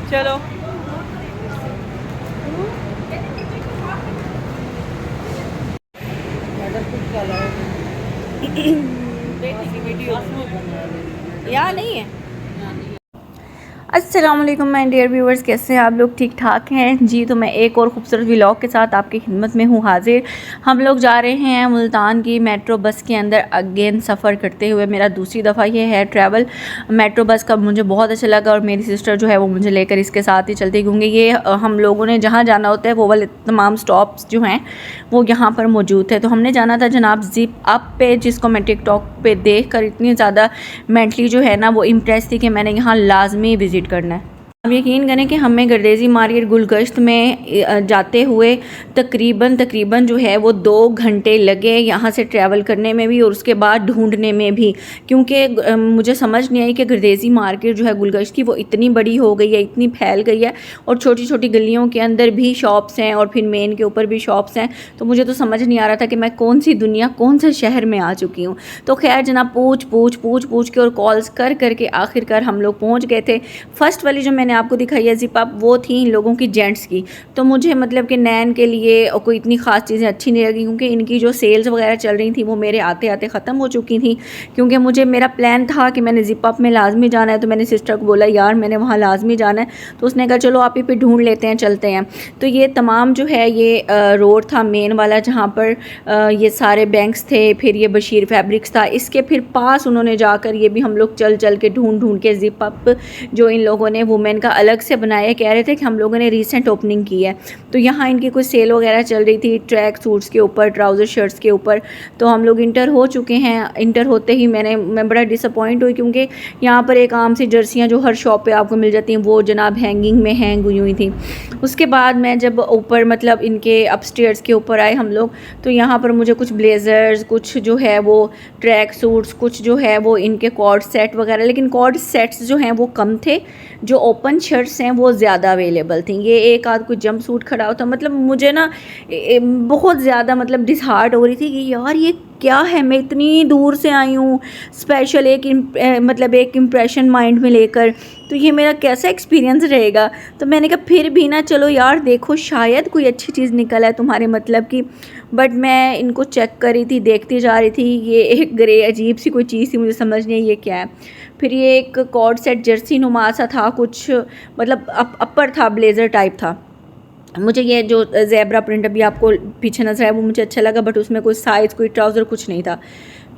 चलो यहाँ नहीं है। अस्सलाम वालेकुम माय डियर व्यूवर्स, कैसे हैं आप लोग? ठीक ठाक हैं जी। तो मैं एक और ख़ूबसूरत व्लॉग के साथ आपकी खिदमत में हूँ हाजिर। हम लोग जा रहे हैं मुल्तान की मेट्रो बस के अंदर अगेन सफ़र करते हुए। मेरा दूसरी दफ़ा ये है ट्रैवल मेट्रो बस का, मुझे बहुत अच्छा लगा और मेरी सिस्टर जो है वो मुझे लेकर इसके साथ ही चलती, क्योंकि ये हम लोगों ने जहाँ जाना होता है वो वाले तमाम स्टॉप्स जो हैं वो यहाँ पर मौजूद है। तो हमने जाना था जनाब ज़िप अप पे, जिसको मैं टिकटॉक पे देख कर इतनी ज़्यादा मेंटली जो है ना वो इम्प्रेस थी कि मैंने यहाँ लाजमी विज़िट करना है। अब यकीन करें कि हमें गर्देजी मार्केट गुलगश्त में जाते हुए तकरीबन जो है वो 2 घंटे लगे यहाँ से ट्रैवल करने में भी और उसके बाद ढूंढने में भी, क्योंकि मुझे समझ नहीं आई कि गर्देजी मार्केट जो है गुलगश्त की वो इतनी बड़ी हो गई है, इतनी फैल गई है और छोटी छोटी गलियों के अंदर भी शॉप्स हैं और फिर मेन के ऊपर भी शॉप्स हैं। तो मुझे तो समझ नहीं आ रहा था कि मैं कौन सी दुनिया, कौन से शहर में आ चुकी हूँ। तो खैर जनाब पूछ के और कॉल्स करके आखिरकार हम लोग पहुँच गए थे। फर्स्ट वाली जो मैंने आपको दिखाई है ज़िप अप, वो थी इन लोगों की जेंट्स की। तो मुझे मतलब कि नैन के लिए कोई इतनी ख़ास चीज़ें अच्छी नहीं लगी, क्योंकि इनकी जो सेल्स वगैरह चल रही थी वो मेरे आते आते ख़त्म हो चुकी थी। क्योंकि मुझे मेरा प्लान था कि मैंने ज़िप अप में लाजमी जाना है। तो मैंने सिस्टर को बोला यार मैंने वहाँ लाजमी जाना है, तो उसने कहा चलो आप ही पे ढूंढ लेते हैं, चलते हैं। तो ये तमाम जो है ये रोड था मेन वाला, जहाँ पर ये सारे बैंक्स थे, फिर ये बशीर फैब्रिक्स था, इसके फिर पास उन्होंने जाकर ये भी हम लोग चल के ढूंढ के ज़िप अप जो इन लोगों ने वुमेन का अलग से बनाया, कह रहे थे कि हम लोगों ने रीसेंट ओपनिंग की है। तो यहाँ इनकी कुछ सेल वगैरह चल रही थी ट्रैक सूट्स के ऊपर, ट्राउज़र शर्ट्स के ऊपर। तो हम लोग इंटर हो चुके हैं। इंटर होते ही मैं बड़ा डिसअपॉइंट हुई, क्योंकि यहाँ पर एक आम सी जर्सियाँ जो हर शॉप पे आपको मिल जाती हैं वो जनाब हैंगिंग में हैंग हुई हुई थी। उसके बाद मैं जब ऊपर मतलब इनके अपस्टेयर्स के ऊपर आए हम लोग, तो यहाँ पर मुझे कुछ ब्लेज़र्स, कुछ जो है वो ट्रैक सूट्स, कुछ जो है वो इनके कॉर्ड सेट वगैरह, लेकिन कॉर्ड सेट्स जो हैं वो कम थे, जो ओपन शर्ट्स हैं वो ज़्यादा अवेलेबल थी। ये एक आध कुछ जंप सूट खड़ा होता, मतलब मुझे ना बहुत ज़्यादा मतलब डिसहार्ट हो रही थी कि यार ये क्या है, मैं इतनी दूर से आई हूँ स्पेशल मतलब एक इम्प्रेशन माइंड में लेकर, तो ये मेरा कैसा एक्सपीरियंस रहेगा। तो मैंने कहा फिर भी ना चलो यार देखो शायद कोई अच्छी चीज़ निकल है तुम्हारे मतलब की। बट मैं इनको चेक कर रही थी, देखती जा रही थी। ये एक ग्रे अजीब सी कोई चीज़ थी, मुझे समझ नहीं आई ये क्या है। फिर ये एक कॉर्ड सेट जर्सी नुमा सा था कुछ, मतलब अपर था, ब्लेज़र टाइप था। मुझे ये जो ज़ेब्रा प्रिंट अभी आपको पीछे नजर आया वो मुझे अच्छा लगा, बट उसमें कोई साइज़, कोई ट्राउज़र कुछ नहीं था।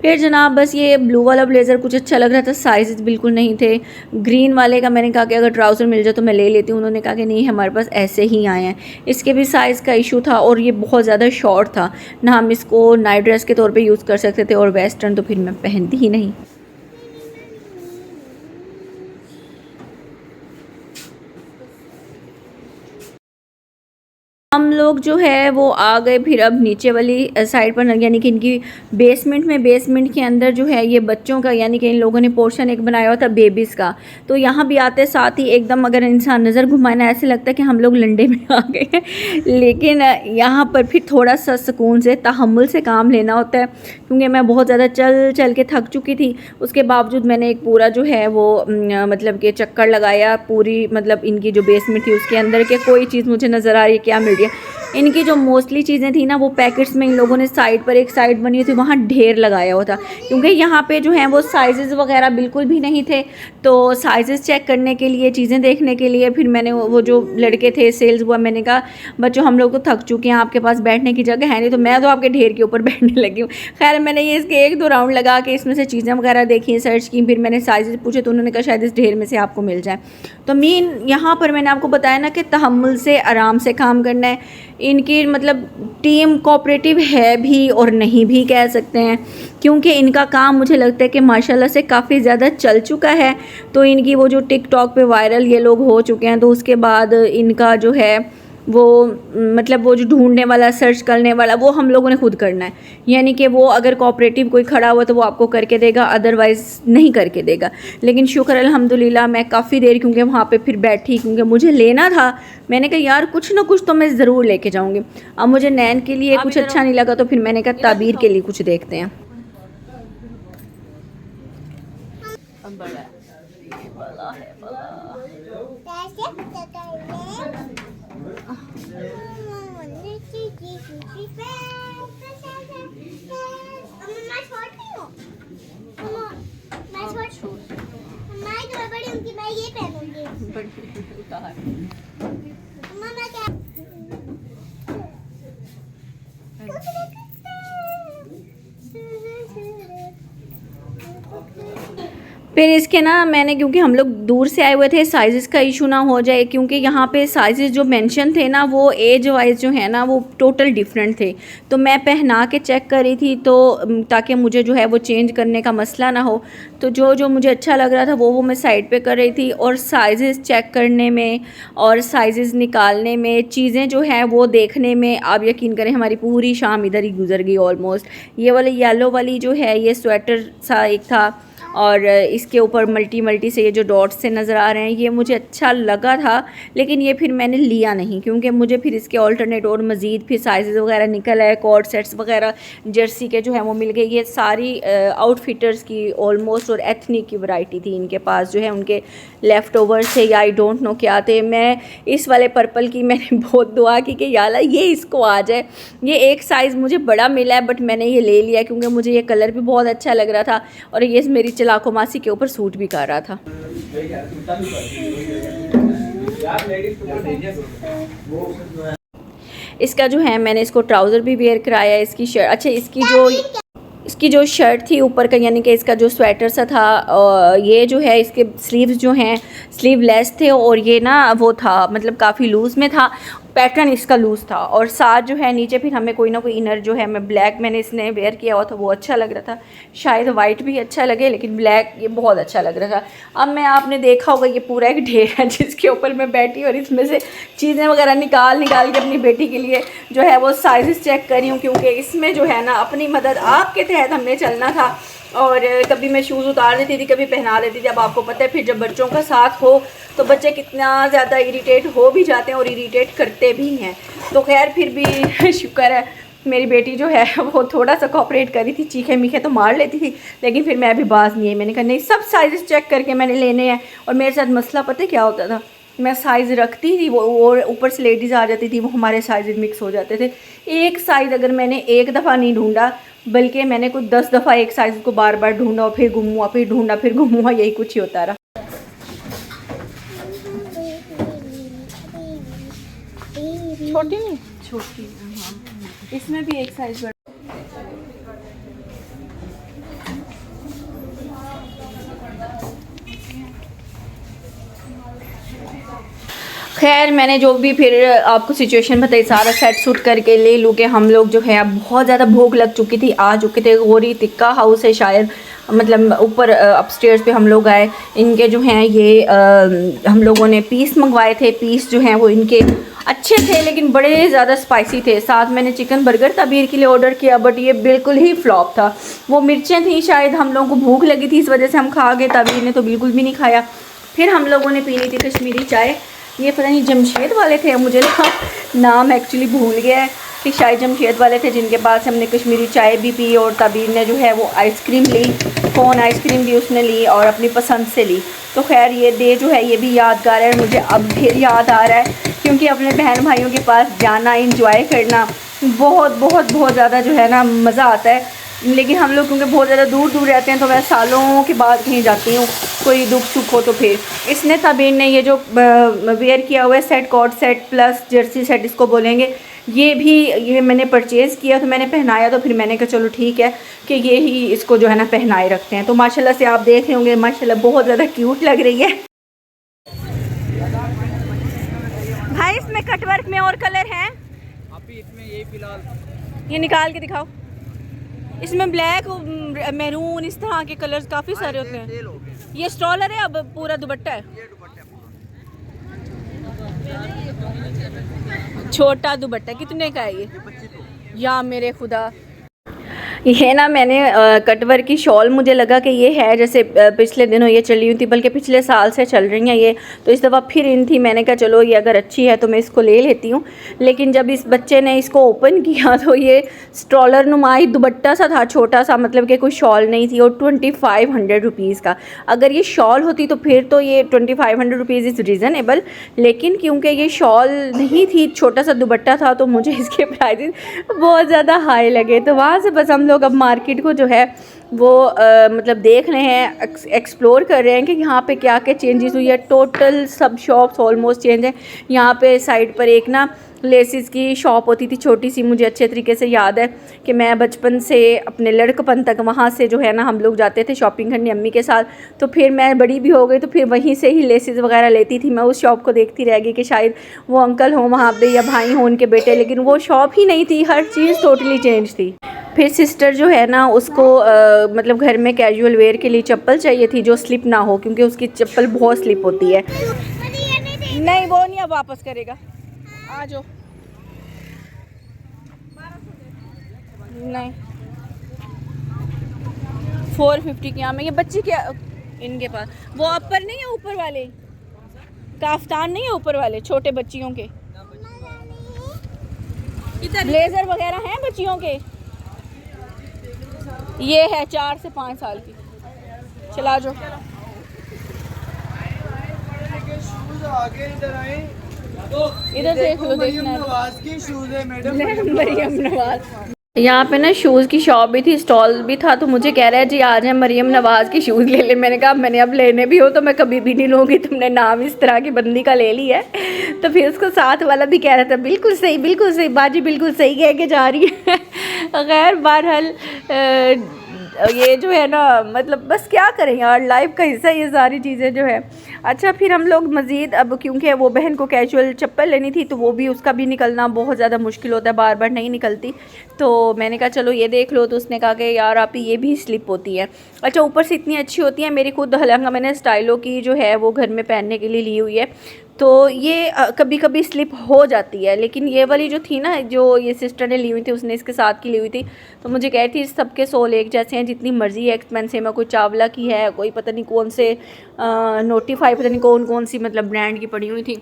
फिर जनाब बस ये ब्लू वाला ब्लेज़र कुछ अच्छा लग रहा था, साइज़ बिल्कुल नहीं थे। ग्रीन वाले का मैंने कहा कि अगर ट्राउज़र मिल जाए तो मैं ले लेती हूँ। उन्होंने कहा कि नहीं हमारे पास ऐसे ही आए हैं। इसके भी साइज़ का इशू था और ये बहुत ज़्यादा शॉर्ट था ना, हम इसको नाइट ड्रेस के तौर पे यूज़ कर सकते थे, और वेस्टर्न तो फिर मैं पहनती ही नहीं। हम लोग जो है वो आ गए फिर अब नीचे वाली साइड पर, यानी कि इनकी बेसमेंट के अंदर जो है ये बच्चों का, यानी कि इन लोगों ने पोर्शन एक बनाया हुआ था बेबीज़ का। तो यहाँ भी आते साथ ही एकदम अगर इंसान नज़र घुमाए ना, ऐसे लगता है कि हम लोग लंडे में आ गए हैं। लेकिन यहाँ पर फिर थोड़ा सा सुकून से तहम्मुल से काम लेना होता है, क्योंकि मैं बहुत ज़्यादा चल के थक चुकी थी। उसके बावजूद मैंने एक पूरा जो है वो मतलब कि चक्कर लगाया पूरी, मतलब इनकी जो बेसमेंट थी उसके अंदर के कोई चीज़ मुझे नज़र आ रही है क्या मिल रही है। इनकी जो मोस्टली चीज़ें थी ना वो पैकेट्स में इन लोगों ने साइड पर, एक साइड बनी हुई थी वहाँ ढेर लगाया हुआ था, क्योंकि यहाँ पे जो है वो साइज़ वगैरह बिल्कुल भी नहीं थे। तो साइज़ चेक करने के लिए, चीज़ें देखने के लिए फिर मैंने वो जो लड़के थे सेल्स हुआ, मैंने कहा बच्चों हम लोग तो थक चुके हैं, आपके पास बैठने की जगह है नहीं, तो मैं तो आपके ढेर के ऊपर बैठने लगी हूँ। खैर मैंने ये इसके 1-2 राउंड लगा के इसमें से चीज़ें वगैरह देखी, सर्च की, फिर मैंने साइज़ पूछे तो उन्होंने कहा शायद इस ढेर में से आपको मिल जाए। तो मीन यहाँ पर मैंने आपको बताया ना कि तहम्मुल से, आराम से काम करना है। इनकी मतलब टीम कोऑपरेटिव है भी और नहीं भी कह सकते हैं, क्योंकि इनका काम मुझे लगता है कि माशाल्लाह से काफ़ी ज़्यादा चल चुका है। तो इनकी वो जो टिकटॉक पे वायरल ये लोग हो चुके हैं, तो उसके बाद इनका जो है वो मतलब वो जो ढूंढने वाला, सर्च करने वाला, वो हम लोगों ने खुद करना है। यानी कि वो अगर कोऑपरेटिव कोई खड़ा हुआ तो वो आपको करके देगा, अदरवाइज़ नहीं करके देगा। लेकिन शुक्र अल्हम्दुलिल्लाह मैं काफ़ी देर क्योंकि वहाँ पे फिर बैठी, क्योंकि मुझे लेना था। मैंने कहा यार कुछ ना कुछ तो मैं ज़रूर लेके जाऊँगी। अब मुझे नैन के लिए कुछ अच्छा नहीं लगा, तो फिर मैंने कहा ताबीर के लिए कुछ देखते हैं। मैं ये पहनूंगी। फिर इसके ना मैंने, क्योंकि हम लोग दूर से आए हुए थे, साइज़ का इशू ना हो जाए, क्योंकि यहाँ पे साइज़ जो मेंशन थे ना वो एज वाइज जो है ना वो टोटल डिफरेंट थे। तो मैं पहना के चेक कर रही थी तो ताकि मुझे जो है वो चेंज करने का मसला ना हो। तो जो जो मुझे अच्छा लग रहा था वो मैं साइड पे कर रही थी, और साइज़ चेक करने में और साइज़ निकालने में, चीज़ें जो है वो देखने में, आप यकीन करें हमारी पूरी शाम इधर ही गुजर गई ऑलमोस्ट। ये वाली येलो वाली जो है ये स्वेटर सा एक था, और इसके ऊपर मल्टी से ये जो डॉट्स से नज़र आ रहे हैं, ये मुझे अच्छा लगा था, लेकिन ये फिर मैंने लिया नहीं, क्योंकि मुझे फिर इसके ऑल्टरनेट और मज़ीद फिर साइज़ वगैरह निकल आए, कॉर्ड सेट्स वगैरह जर्सी के जो है वो मिल गए। ये सारी आउटफिटर्स की ऑलमोस्ट और एथनिक की वैरायटी थी इनके पास, जो है उनके लेफ़्ट ओवर्स थे या आई डोंट नो क्या थे। मैं इस वाले पर्पल की मैंने बहुत दुआ की कि या अल्लाह ये इसको आ जाए। ये एक साइज़ मुझे बड़ा मिला है, बट मैंने ये ले लिया क्योंकि मुझे ये कलर भी बहुत अच्छा लग रहा था, और ये मेरी चलाको मासी के ऊपर सूट भी कर रहा था। इसका जो है मैंने इसको ट्राउज़र भी वेयर कराया, इसकी शर्ट, अच्छा इसकी जो शर्ट थी ऊपर का, यानी कि इसका जो स्वेटर सा था, ये जो है इसके स्लीव्स जो हैं स्लीवलेस थे, और ये ना वो था मतलब काफ़ी लूज़ में था, पैटर्न इसका लूज़ था, और साथ जो है नीचे फिर हमें कोई ना कोई इनर जो है, मैं ब्लैक मैंने इसने वेयर किया हुआ था वो अच्छा लग रहा था, शायद वाइट भी अच्छा लगे, लेकिन ब्लैक ये बहुत अच्छा लग रहा था। अब मैं, आपने देखा होगा ये पूरा एक ढेर है जिसके ऊपर मैं बैठी और इसमें से चीज़ें वगैरह निकाल के अपनी बेटी के लिए जो है वो साइज़ चेक कर रही हूँ, क्योंकि इसमें जो है ना अपनी मदद आपके तहत हमने चलना था, और कभी मैं शूज़ उतार देती थी, कभी पहना देती थी। अब आपको पता है फिर जब बच्चों का साथ हो तो बच्चे कितना ज़्यादा इरिटेट हो भी जाते हैं और इरिटेट करते भी हैं। तो खैर फिर भी शुक्र है मेरी बेटी जो है वो थोड़ा सा कोऑपरेट करी थी, चीखे मीखे तो मार लेती थी, लेकिन फिर मैं भी बाज नहीं है, मैंने कहा नहीं सब साइज़ चेक करके मैंने लेने हैं। और मेरे साथ मसला पता है क्या होता था, मैं साइज़ रखती थी वो, और ऊपर से लेडीज़ आ जाती थी, वो हमारे साइज़ मिक्स हो जाते थे। एक साइज़ अगर मैंने एक दफ़ा नहीं ढूंढा, बल्कि मैंने कुछ 10 दफ़ा एक साइज़ को बार बार ढूंढा, और फिर गुम हुआ, फिर ढूंढा, फिर गुम हुआ, यही कुछ ही होता रहा। छोटी नहीं, छोटी, हाँ इसमें भी एक साइज़ बड़ा। खैर मैंने जो भी फिर आपको सिचुएशन बताई, सारा सेट सूट करके ले लूँ कि हम लोग जो है बहुत ज़्यादा भूख लग चुकी थी, आ चुके थे। गोरी टिक्का हाउस है शायद, मतलब ऊपर अपस्टेयर्स पे हम लोग आए। इनके जो हैं ये हम लोगों ने पीस मंगवाए थे, पीस जो हैं वो इनके अच्छे थे लेकिन बड़े ज़्यादा स्पाइसी थे। साथ मैंने चिकन बर्गर तबीर के लिए ऑर्डर किया, बट ये बिल्कुल ही फ्लॉप था। वो मिर्चें थी, शायद हम लोगों को भूख लगी थी इस वजह से हम खा गए, तबीर ने तो बिल्कुल भी नहीं खाया। फिर हम लोगों ने पीनी थी कश्मीरी चाय, ये पता नहीं जमशेद वाले थे, मुझे नाम एक्चुअली भूल गया है कि शायद जमशेद वाले थे, जिनके पास हमने कश्मीरी चाय भी पी, और तबीर ने जो है वो आइसक्रीम ली, कौन आइसक्रीम भी उसने ली और अपनी पसंद से ली। तो खैर ये डे जो है ये भी यादगार है, मुझे अब फिर याद आ रहा है, क्योंकि अपने बहन भाइयों के पास जाना, इंजॉय करना बहुत ज़्यादा जो है ना मज़ा आता है। लेकिन हम लोग क्योंकि बहुत ज़्यादा दूर दूर रहते हैं, तो मैं सालों के बाद कहीं जाती हूँ, कोई दुख सुख हो तो। फिर इसने तबीर ने ये जो वेयर किया हुआ है set, co-ord set plus jersey set इसको बोलेंगे, ये मैंने परचेज़ किया, तो मैंने पहनाया, तो फिर मैंने कहा चलो ठीक है कि ये ही इसको जो है ना पहनाए रखते हैं। तो माशाल्लाह से आप देख रहे होंगे माशाल्लाह बहुत ज़्यादा क्यूट लग रही है। भाई इसमें कटवर्क में और कलर हैं अभी इसमें ये फिलहाल, ये निकाल के दिखाओ। इसमें ब्लैक, मैरून, इस तरह के कलर्स काफ़ी सारे होते हैं। ये स्ट्रॉलर है, अब पूरा दुपट्टा है, छोटा दुपट्टा। कितने का है ये? या मेरे खुदा, ये ना मैंने कटवर की शॉल, मुझे लगा कि ये है जैसे पिछले दिनों ये चली हुई थी, बल्कि पिछले साल से चल रही हैं ये, तो इस दफ़ा फिर इन थी। मैंने कहा चलो ये अगर अच्छी है तो मैं इसको ले लेती हूँ। लेकिन जब इस बच्चे ने इसको ओपन किया तो ये स्ट्रॉलर नुमाई दुपट्टा सा था, छोटा सा, मतलब कि कोई शॉल नहीं थी, और 2500 रुपीज़ का। अगर ये शॉल होती तो फिर तो ये 2500 रुपीज़ इज़ रीज़नेबल, लेकिन क्योंकि ये शॉल नहीं थी, छोटा सा दुपट्टा था, तो मुझे इसके प्राइस बहुत ज़्यादा हाई लगे। तो वहाँ से बस हम लोग अब मार्केट को जो है वो मतलब देख रहे हैं, एक्सप्लोर कर रहे हैं कि यहाँ पे क्या क्या चेंजेस हुई है। टोटल सब शॉप्स ऑलमोस्ट चेंज हैं। यहाँ पे साइड पर एक ना लेसिस की शॉप होती थी छोटी सी, मुझे अच्छे तरीके से याद है कि मैं बचपन से अपने लड़कपन तक वहाँ से जो है ना हम लोग जाते थे शॉपिंग करने अम्मी के साथ। तो फिर मैं बड़ी भी हो गई तो फिर वहीं से ही लेसिस वगैरह लेती थी। मैं उस शॉप को देखती रह गई कि शायद वो अंकल हों वहाँ पे या भाई हों उनके बेटे, लेकिन वो शॉप ही नहीं थी, हर चीज़ टोटली चेंज थी। फिर सिस्टर जो है ना उसको मतलब घर में कैजुअल वेयर के लिए चप्पल चाहिए थी जो स्लिप ना हो, क्योंकि उसकी चप्पल बहुत स्लिप होती है। नहीं वो नहीं अब वापस करेगा, आ जाओ। नहीं 450 की में ये बच्ची क्या इनके पास वो अपर नहीं है, ऊपर वाले काफ्तान नहीं है, ऊपर वाले छोटे बच्चियों के ब्लेजर वगैरह हैं बच्चियों के। ये है 4 से 5 साल की, चला जाओ। इधर देख लो, देखना मरियम नवाज। यहाँ पे ना शूज़ की शॉप भी थी, स्टॉल भी था, तो मुझे कह रहा है जी आज है मरियम नवाज़ की शूज़ ले ले। मैंने कहा मैंने अब लेने भी हो तो मैं कभी भी नहीं लूँगी, तुमने नाम इस तरह की बंदी का ले ली है। तो फिर उसको साथ वाला भी कह रहा था बिल्कुल सही बाजी बिल्कुल सही कह के जा रही है। गैर बहरहाल ये जो है ना मतलब बस क्या करें यार, लाइफ का हिस्सा ये सारी चीज़ें जो है। अच्छा फिर हम लोग मज़ीद अब क्योंकि वो बहन को कैजुअल चप्पल लेनी थी तो वो भी उसका भी निकलना बहुत ज़्यादा मुश्किल होता है, बार बार नहीं निकलती। तो मैंने कहा चलो ये देख लो, तो उसने कहा कि यार आप ये भी स्लिप होती है। अच्छा ऊपर से इतनी अच्छी होती है, मेरी खुद हालांकि मैंने स्टाइलो की जो है वो घर में पहनने के लिए ली हुई है, तो ये कभी कभी स्लिप हो जाती है। लेकिन ये वाली जो थी ना, जो ये सिस्टर ने ली हुई थी, उसने इसके साथ की ली हुई थी, तो मुझे कह रही थी सबके सोल एक जैसे हैं, जितनी मर्ज़ी एक्सपेंसिव है, कोई चावला की है, कोई पता नहीं कौन से नोटिफाई पता नहीं कौन कौन सी मतलब ब्रांड की पड़ी हुई थी,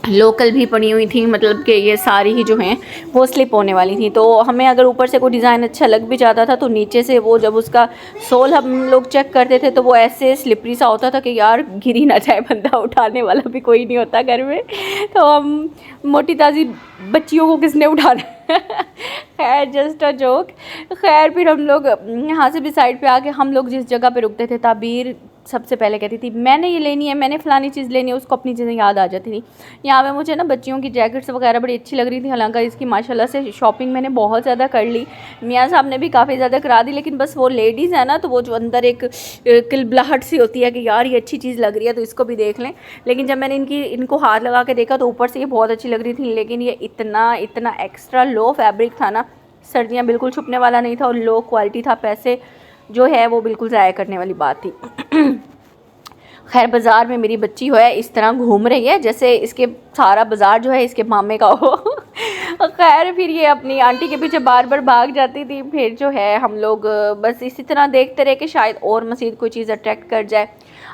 लोकल भी पड़ी हुई थी, मतलब कि ये सारी ही जो हैं वो स्लिप होने वाली थी। तो हमें अगर ऊपर से कोई डिज़ाइन अच्छा लग भी जाता था तो नीचे से वो जब उसका सोल हम लोग चेक करते थे तो वो ऐसे स्लिपरी सा होता था कि यार गिर ही ना जाए, बंदा उठाने वाला भी कोई नहीं होता घर में, तो हम मोटी ताज़ी बच्चियों को किसने उठाना। खैर जस्ट अ जोक। खैर फिर हम लोग यहाँ से भी साइड पे आके हम लोग जिस जगह पे रुकते थे, ताबीर सबसे पहले कहती थी मैंने ये लेनी है, मैंने फ़लानी चीज़ लेनी है, उसको अपनी चीज़ें याद आ जाती थी। यहाँ पे मुझे ना बच्चियों की जैकेट्स वगैरह बड़ी अच्छी लग रही थी, हालांकि इसकी माशाल्लाह से शॉपिंग मैंने बहुत ज़्यादा कर ली, मियाँ साहब ने भी काफ़ी ज़्यादा करा दी, लेकिन बस वो लेडीज़ है ना तो वो जो अंदर एक किलबलाहट सी होती है कि यार ये अच्छी चीज़ लग रही है तो इसको भी देख लें। लेकिन जब मैंने इनको हाथ लगा के देखा तो ऊपर से ये बहुत अच्छी लग रही थी, लेकिन ये इतना एक्स्ट्रा लो फैब्रिक था ना, सर्दियाँ बिल्कुल छुपने वाला नहीं था और लो क्वालिटी था, पैसे जो है वो बिल्कुल ज़ाया करने वाली बात थी। खैर बाज़ार में मेरी बच्ची जो है इस तरह घूम रही है जैसे इसके सारा बाज़ार जो है इसके मामे का हो। खैर फिर ये अपनी आंटी के पीछे बार बार भाग जाती थी। फिर जो है हम लोग बस इसी तरह देखते रहे कि शायद और मज़ीद कोई चीज़ अट्रैक्ट कर जाए।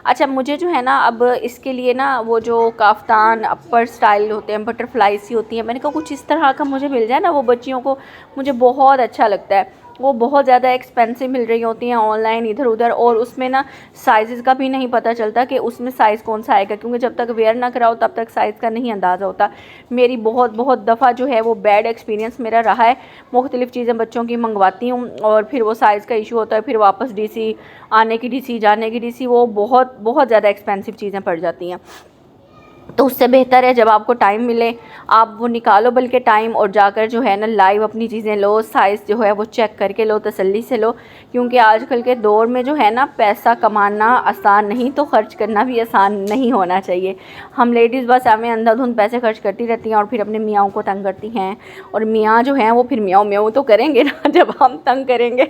अच्छा मुझे जो है ना अब इसके लिए ना वो जो काफ्तान अपर स्टाइल होते हैं, बटरफ्लाई सी होती हैं, मैंने कहा कुछ इस तरह का मुझे मिल जाए ना, वो बच्चियों को मुझे बहुत अच्छा लगता है। वो बहुत ज़्यादा एक्सपेंसिव मिल रही होती हैं ऑनलाइन इधर उधर, और उसमें ना साइज़ का भी नहीं पता चलता कि उसमें साइज़ कौन सा आएगा, क्योंकि जब तक वेयर ना कराओ तब तक साइज़ का नहीं अंदाज़ा होता। मेरी बहुत दफ़ा जो है वो बैड एक्सपीरियंस मेरा रहा है। मुख्तलिफ़ चीज़ें बच्चों की मंगवाती हूँ और फिर वो साइज़ का इशू होता है, फिर वापस DC आने की DC जाने की DC, वो बहुत ज़्यादा एक्सपेंसिव चीज़ें पड़ जाती हैं। तो उससे बेहतर है जब आपको टाइम मिले आप वो निकालो, बल्कि टाइम, और जाकर जो है ना लाइव अपनी चीज़ें लो, साइज़ जो है वो चेक करके लो, तसल्ली से लो, क्योंकि आजकल के दौर में जो है ना पैसा कमाना आसान नहीं तो ख़र्च करना भी आसान नहीं होना चाहिए। हम लेडीज़ बस हमें अंधाधुंध पैसे खर्च करती रहती हैं और फिर अपने मियाँओं को तंग करती हैं, और मियाँ जो हैं वो फिर म्याऊं तो करेंगे ना जब हम तंग करेंगे।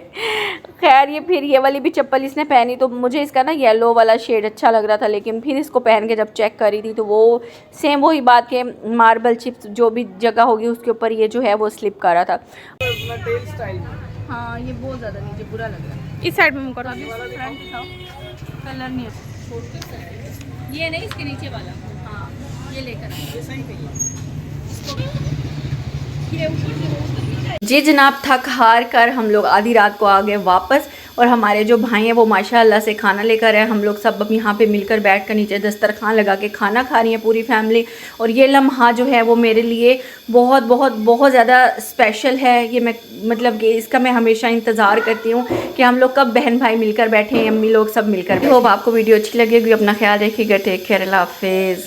खैर ये फिर ये वाली भी चप्पल इसने पहनी तो मुझे इसका ना येलो वाला शेड अच्छा लग रहा था, लेकिन फिर इसको पहन के जब चेक करी थी तो वो सेम वही बात के मार्बल चिप्स जो भी जगह होगी उसके ऊपर ये जो है वो स्लिप कर रहा था। हाँ ये बहुत ज़्यादा नीचे बुरा लग रहा है। इस साइड में मुकर अभी फ्रंट दिखाओ, कलर नहीं है। ये नहीं, इसके नीचे वाला। हाँ ये लेकर ये सही नहीं है। जी जनाब, थक हार कर हम लोग आधी रात को आ गए वापस। और हमारे जो भाई हैं वो माशाल्लाह से खाना लेकर आए। हम लोग सब अब यहाँ पे मिलकर बैठ कर नीचे दस्तरखान लगा के खाना खा रही हैं पूरी फैमिली। और ये लम्हा जो है वो मेरे लिए बहुत बहुत बहुत ज़्यादा स्पेशल है। ये मैं मतलब कि इसका मैं हमेशा इंतज़ार करती हूँ कि हम लोग कब बहन भाई मिलकर बैठे हैं, अम्मी लोग सब मिलकर। होप आपको वीडियो अच्छी लगेगी। अपना ख्याल रखिएगा। टेक केयर, अल्लाह हाफिज़।